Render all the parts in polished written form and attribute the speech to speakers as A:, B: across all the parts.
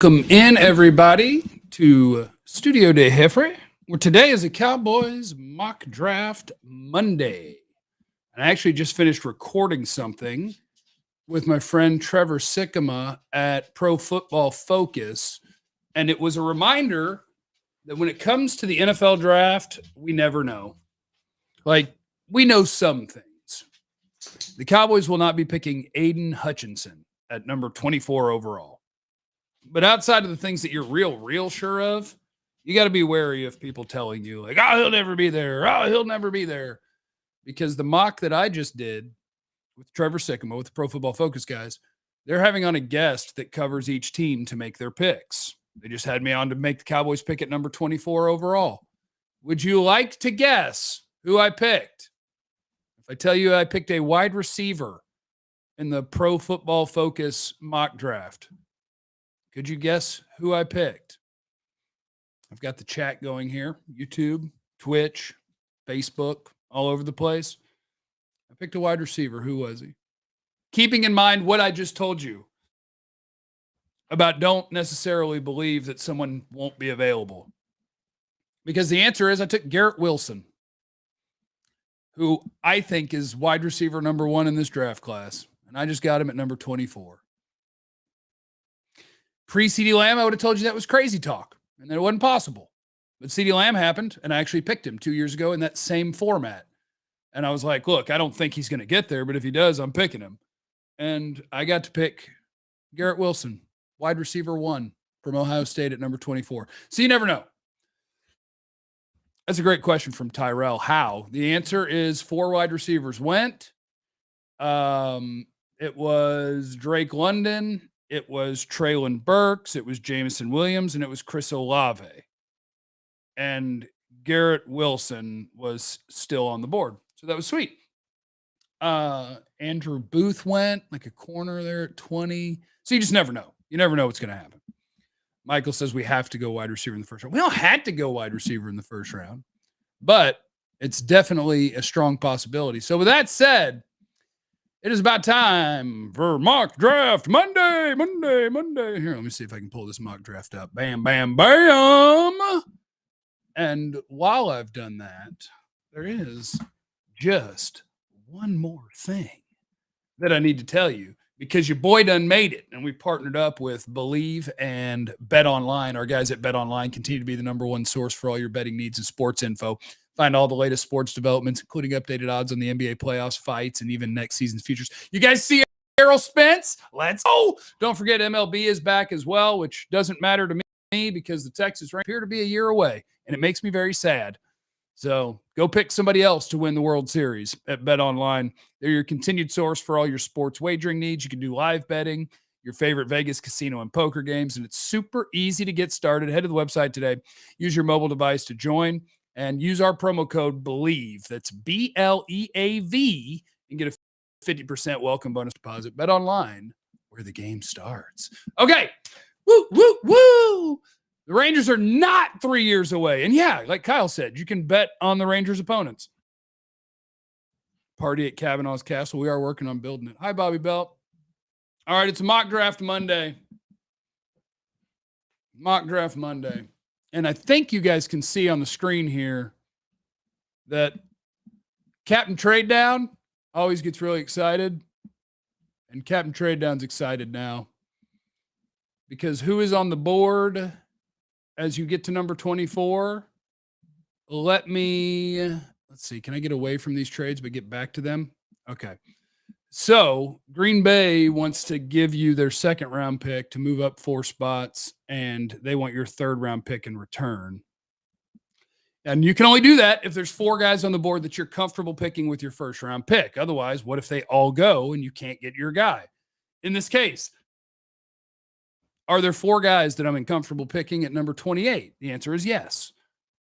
A: Welcome in, everybody, to Studio de Jefre, where today is a Cowboys mock draft Monday. And I actually just finished recording something with my friend Trevor Sikkema at Pro Football Focus. And it was a reminder that when it comes to the NFL draft, we never know. Like, we know some things. The Cowboys will not be picking Aiden Hutchinson at number 24 overall. But outside of the things that you're real sure of, you got to be wary of people telling you, like, oh, he'll never be there. Oh, he'll never be there. Because the mock that I just did with Trevor Sikkema, with the Pro Football Focus guys, they're having on a guest that covers each team to make their picks. They just had me on to make the Cowboys pick at number 24 overall. Would you like to guess who I picked? If I tell you I picked a wide receiver in the Pro Football Focus mock draft, could you guess who I picked? I've got the chat going here, YouTube, Twitch, Facebook, all over the place. I picked a wide receiver. Who was he? Keeping in mind what I just told you about don't necessarily believe that someone won't be available. Because the answer is I took Garrett Wilson, who I think is wide receiver number 1 in this draft class. And I just got him at number 24. Pre-CeeDee Lamb, I would have told you that was crazy talk and that it wasn't possible. But CeeDee Lamb happened, and I actually picked him 2 years ago in that same format. And I was like, look, I don't think he's going to get there, but if he does, I'm picking him. And I got to pick Garrett Wilson, wide receiver 1 from Ohio State at number 24. So you never know. That's a great question from Tyrell. How? The answer is 4 wide receivers went. It was Drake London. It was Treylon Burks, it was Jameson Williams, and it was Chris Olave. And Garrett Wilson was still on the board. So that was sweet. Andrew Booth went like a corner there at 20. So you just never know. You never know what's going to happen. Michael says we have to go wide receiver in the first round. We don't have to go wide receiver in the first round, but it's definitely a strong possibility. So with that said, it is about time for mock draft Monday. Here, let me see if I can pull this mock draft up. Bam, bam, bam. And while I've done that, there is just one more thing that I need to tell you because your boy done made it. And we partnered up with Believe and Bet Online. Our guys at Bet Online continue to be the number 1 source for all your betting needs and sports info. Find all the latest sports developments, including updated odds on the NBA playoffs, fights, and even next season's futures. You guys see Errol Spence? Let's go. Don't forget MLB is back as well, which doesn't matter to me because the Texas Rangers appear to be a year away, and it makes me very sad. So go pick somebody else to win the World Series at Bet Online. They're your continued source for all your sports wagering needs. You can do live betting, your favorite Vegas casino and poker games, and it's super easy to get started. Head to the website today. Use your mobile device to join. And use our promo code BELIEVE. That's BLEAV and get a 50% welcome bonus deposit. Bet online where the game starts. Okay. Woo. The Rangers are not 3 years away. And yeah, like Kyle said, you can bet on the Rangers' opponents. Party at Cavanaugh's Castle. We are working on building it. Hi, Bobby Belt. All right, it's Mock Draft Monday. And I think you guys can see on the screen here that Captain Trade Down always gets really excited. And Captain Trade Down's excited now. Because who is on the board as you get to number 24? Let's see. Can I get away from these trades but get back to them? Okay. So Green Bay wants to give you their 2nd round pick to move up 4 spots, and they want your 3rd round pick in return. And you can only do that if there's 4 guys on the board that you're comfortable picking with your 1st round pick. Otherwise, what if they all go and you can't get your guy? In this case, are there 4 guys that I'm uncomfortable picking at number 28? The answer is yes.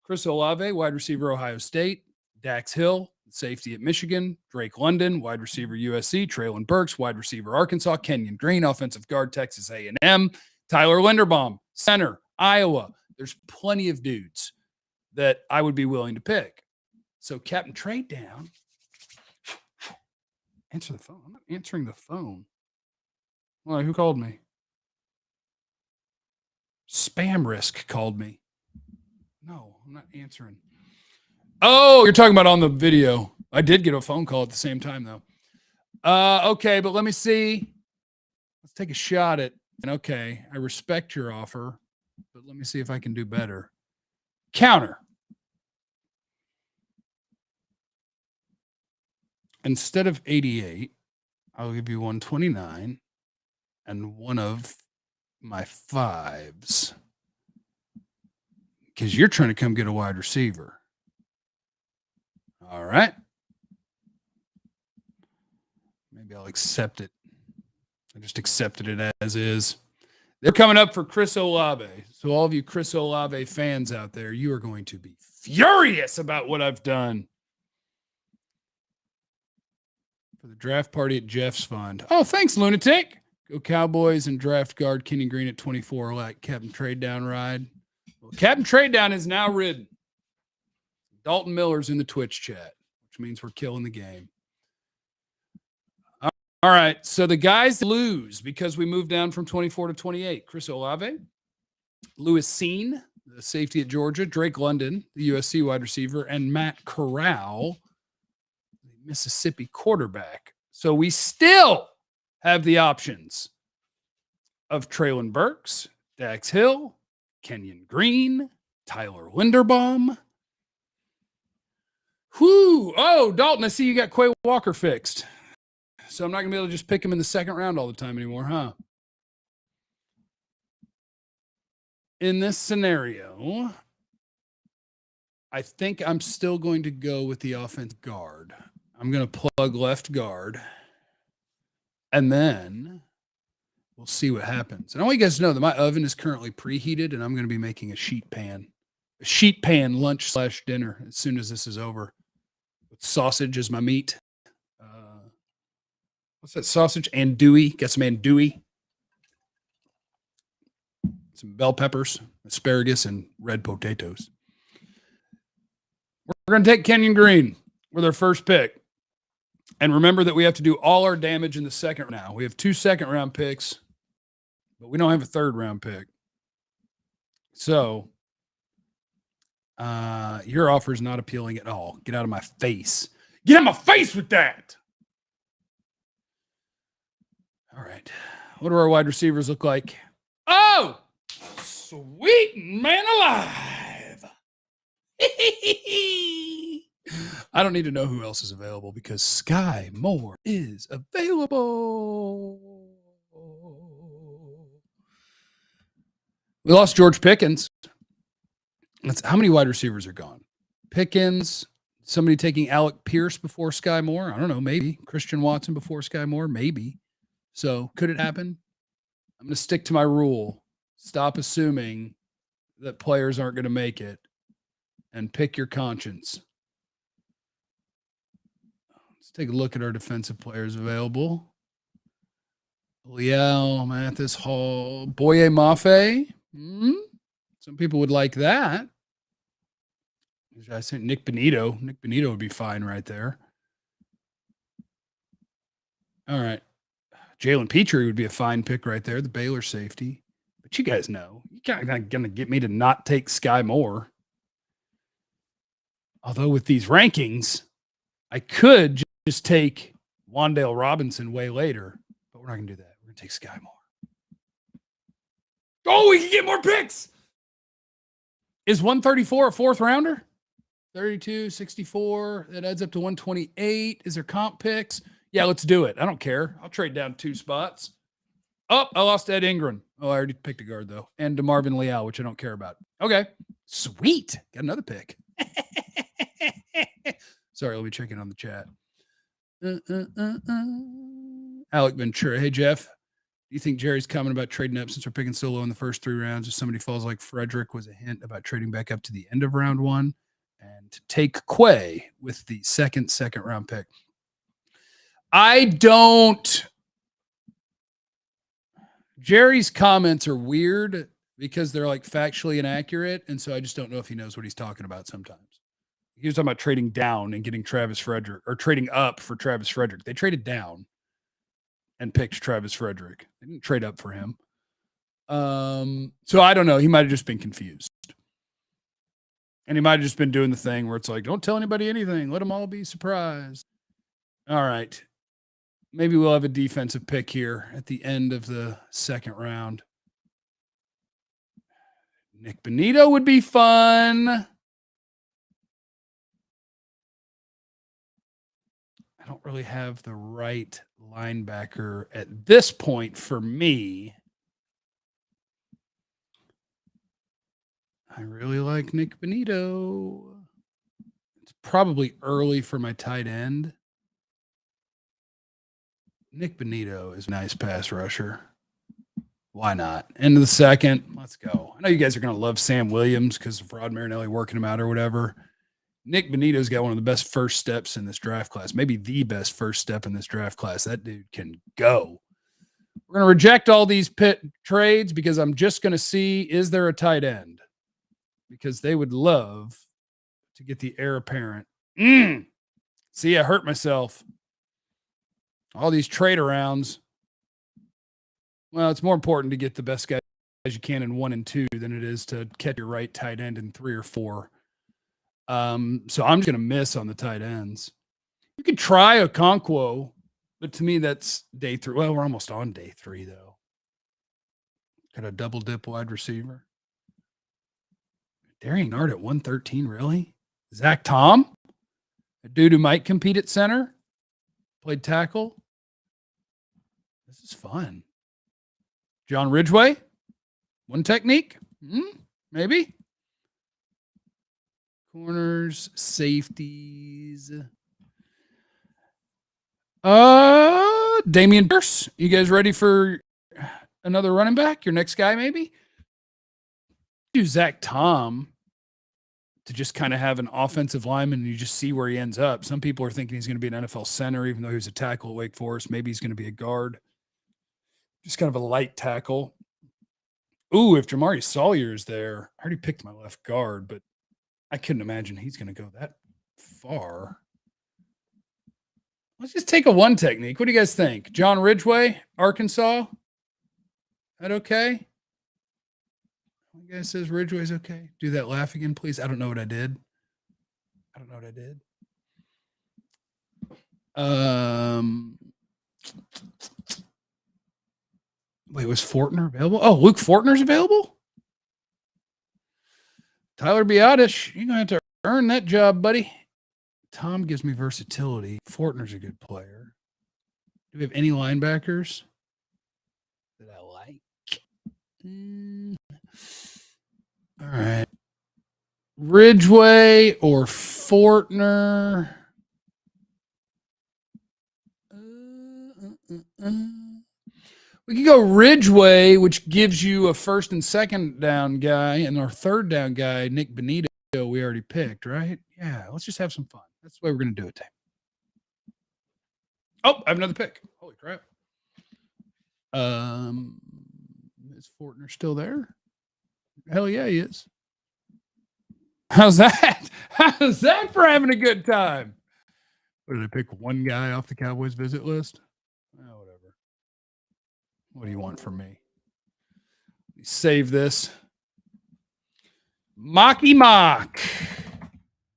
A: Chris Olave, wide receiver, Ohio State. Dax Hill, safety at Michigan. Drake London, wide receiver, USC. Treylon Burks, wide receiver, Arkansas. Kenyon Green, offensive guard, Texas A&M. Tyler Linderbaum, center, Iowa. There's plenty of dudes that I would be willing to pick. So Captain Trade Down. Answer the phone. I'm not answering the phone. Well, who called me? spam risk called me. No, I'm not answering. Oh, you're talking about on the video. I did get a phone call at the same time, though. Okay, but let me see. Let's take a shot at, and okay, I respect your offer, but let me see if I can do better. Counter. Instead of 88, I'll give you 129 and one of my fives. Because you're trying to come get a wide receiver. All right. Maybe I'll accept it. I just accepted it as is. They're coming up for Chris Olave. So all of you Chris Olave fans out there, you are going to be furious about what I've done. For the draft party at Jeff's Fund. Oh, thanks, Lunatic. Go Cowboys and draft guard Kenny Green at 24 like Captain Trade Down ride. Well, Captain Trade Down is now ridden. Dalton Miller's in the Twitch chat, which means we're killing the game. All right, so the guys lose because we moved down from 24 to 28. Chris Olave, Lewis Seen, the safety at Georgia, Drake London, the USC wide receiver, and Matt Corral, the Mississippi quarterback. So we still have the options of Traylon Burks, Dax Hill, Kenyon Green, Tyler Linderbaum. Whoo! Oh, Dalton, I see you got Quay Walker fixed. So I'm not going to be able to just pick him in the second round all the time anymore, huh? In this scenario, I think I'm still going to go with the offensive guard. I'm going to plug left guard, and then we'll see what happens. And I want you guys to know that my oven is currently preheated, and I'm going to be making a sheet pan lunch/dinner as soon as this is over. With sausage as my meat. What's that sausage? Andouille. Got some andouille. Some bell peppers, asparagus, and red potatoes. We're going to take Kenyon Green with our first pick. And remember that we have to do all our damage in the second now. We have 2 second-round picks, but we don't have a third-round pick. So your offer is not appealing at all. Get out of my face. Get out of my face with that. All right. What do our wide receivers look like? Oh, sweet man alive. I don't need to know who else is available because Sky Moore is available. We lost George Pickens. How many wide receivers are gone? Pickens, somebody taking Alec Pierce before Sky Moore. I don't know, maybe. Christian Watson before Sky Moore, maybe. So could it happen? I'm going to stick to my rule. Stop assuming that players aren't going to make it and pick your conscience. Let's take a look at our defensive players available. Liel, Mathis, Hall, Boye Mafe. Some people would like that. I think Nick Benito. Nick Benito would be fine right there. All right. Jalen Petrie would be a fine pick right there, the Baylor safety. But you guys know, you're not going to get me to not take Sky Moore. Although with these rankings, I could just take Wan'Dale Robinson way later. But we're not going to do that. We're going to take Sky Moore. Oh, we can get more picks. Is 134 a fourth rounder? 32, 64. That adds up to 128. Is there comp picks? Yeah, let's do it. I don't care. I'll trade down 2 spots. Oh, I lost Ed Ingram. Oh, I already picked a guard, though. And DeMarvin Leal, which I don't care about. Okay. Sweet. Got another pick. Sorry, I'll be checking on the chat. Alec Ventura. Hey, Jeff. Do you think Jerry's comment about trading up since we're picking so low in the first 3 rounds if somebody falls like Frederick was a hint about trading back up to the end of round 1 and to take Quay with the second round pick? I don't. Jerry's comments are weird because they're like factually inaccurate. And so I just don't know if he knows what he's talking about sometimes. He was talking about trading down and getting Travis Frederick, or trading up for Travis Frederick. They traded down and picked Travis Frederick. They didn't trade up for him. So I don't know. He might have just been confused. And he might have just been doing the thing where it's like, don't tell anybody anything. Let them all be surprised. All right. Maybe we'll have a defensive pick here at the end of the second round. Nick Benito would be fun. I don't really have the right linebacker at this point for me. I really like Nick Benito. It's probably early for my tight end. Nick Benito is a nice pass rusher. Why not? End of the second. Let's go. I know you guys are going to love Sam Williams because of Rod Marinelli working him out or whatever. Nick Benito's got one of the best first steps in this draft class, maybe the best first step in this draft class. That dude can go. We're going to reject all these pit trades because I'm just going to see, is there a tight end? Because they would love to get the heir apparent. See, I hurt myself. All these trade arounds. Well, it's more important to get the best guys you can in 1 and 2 than it is to catch your right tight end in 3 or 4. So I'm just going to miss on the tight ends. You could try Okonkwo, but to me, that's day 3. Well, we're almost on day 3, though. Got a double dip wide receiver. Darian Ard at 113, really? Zach Tom? A dude who might compete at center? Played tackle? This is fun. John Ridgway? One technique? Maybe. Corners, safeties. Damian Pierce. You guys ready for another running back? Your next guy, maybe? Do Zach Tom to just kind of have an offensive lineman and you just see where he ends up. Some people are thinking he's going to be an NFL center, even though he was a tackle at Wake Forest. Maybe he's going to be a guard. Just kind of a light tackle. Ooh, if Jamari Sawyer's there, I already picked my left guard, but I couldn't imagine he's going to go that far. Let's just take a one technique. What do you guys think? John Ridgway, Arkansas? That okay? One guy says Ridgway's okay. Do that laugh again, please. I don't know what I did. Wait, was Fortner available? Oh, Luke Fortner's available? Tyler Biadasz, you're going to have to earn that job, buddy. Tom gives me versatility. Fortner's a good player. Do we have any linebackers that I like? All right. Ridgway or Fortner? We could go Ridgway, which gives you a first and second down guy, and our third down guy, Nick Benito, we already picked, right? Yeah, let's just have some fun. That's the way we're going to do it today. Oh, I have another pick. Holy crap. Is Fortner still there? Hell yeah, he is. How's that? How's that for having a good time? What, did I pick one guy off the Cowboys visit list? Oh, whatever. What do you want from me? Save this. Mocky Mock.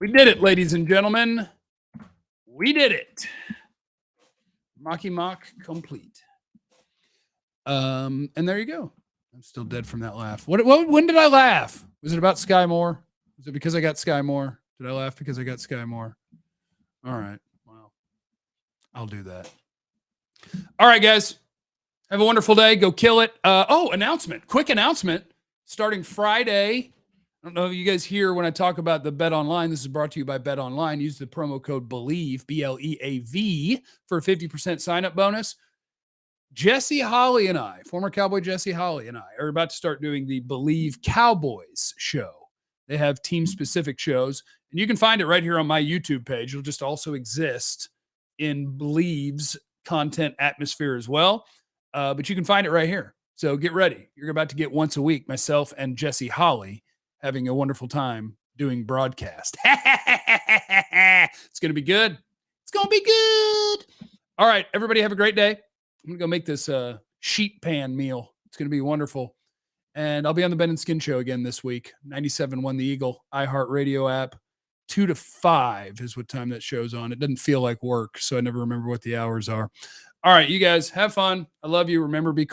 A: We did it, ladies and gentlemen. We did it. Mocky Mock complete. And there you go. I'm still dead from that laugh. When did I laugh? Was it about Sky Moore? Was it because I got Sky Moore? Did I laugh because I got Sky Moore? All right. Well, I'll do that. All right, guys. Have a wonderful day. Go kill it. Announcement. Quick announcement. Starting Friday. I don't know if you guys hear when I talk about the Bet Online. This is brought to you by Bet Online. Use the promo code BELIEVE, BLEAV, for a 50% sign-up bonus. Jesse Holly and I, former Cowboy Jesse Holly and I, are about to start doing the Believe Cowboys show. They have team-specific shows, and you can find it right here on my YouTube page. It'll just also exist in Believe's content atmosphere as well, but you can find it right here. So get ready. You're about to get once a week, myself and Jesse Holly having a wonderful time doing broadcast. It's going to be good. It's going to be good. All right, everybody have a great day. I'm going to go make this sheet pan meal. It's going to be wonderful. And I'll be on the Ben and Skin Show again this week. 97.1 The Eagle, iHeartRadio app. 2 to 5 is what time that show's on. It doesn't feel like work, so I never remember what the hours are. All right, you guys have fun. I love you. Remember, be